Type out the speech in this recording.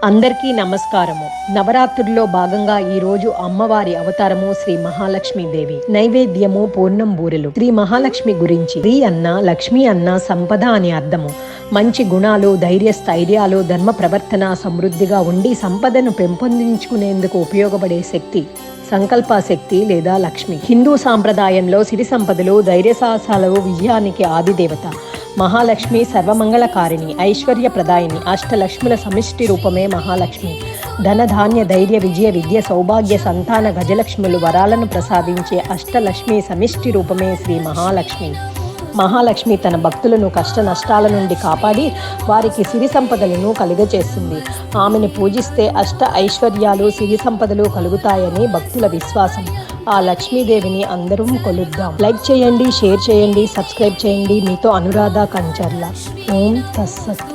అందరికీ నమస్కారము. నవరాత్రుల్లో భాగంగా ఈ రోజు అమ్మవారి అవతారము శ్రీ మహాలక్ష్మీదేవి. నైవేద్యము పూర్ణం బూరెలు. శ్రీ మహాలక్ష్మి గురించి శ్రీ అన్న లక్ష్మి అన్న సంపద అని అర్థము. మంచి గుణాలు, ధైర్యస్థైర్యాలు, ధర్మ ప్రవర్తన సమృద్ధిగా ఉండి సంపదను పెంపొందించుకునేందుకు ఉపయోగపడే శక్తి సంకల్ప శక్తి లేదా లక్ష్మి. హిందూ సాంప్రదాయంలో సిరి సంపదలు, ధైర్య సాహసాలు, విజయానికి ఆదిదేవత. మహాలక్ష్మి సర్వమంగళకారిణి, ఐశ్వర్యప్రదాయిని, అష్టలక్ష్ముల సమిష్టి రూపమే మహాలక్ష్మి. ధనధాన్య ధైర్య విజయ విద్య సౌభాగ్య సంతాన గజలక్ష్ములు వరాలను ప్రసాదించే అష్టలక్ష్మి సమిష్టి రూపమే శ్రీ మహాలక్ష్మి. మహాలక్ష్మి తన భక్తులను కష్ట నష్టాల నుండి కాపాడి వారికి సిరి సంపదలను కలుగచేస్తుంది. ఆమెను పూజిస్తే అష్ట ఐశ్వర్యాలు, సిరి సంపదలు కలుగుతాయని భక్తుల విశ్వాసం. ఆ లక్ష్మీదేవిని అందరం కొలుద్దాం. లైక్ చేయండి, షేర్ చేయండి, సబ్స్క్రైబ్ చేయండి. మీతో అనురాధ కంచర్ల. ఓం తస్సత్.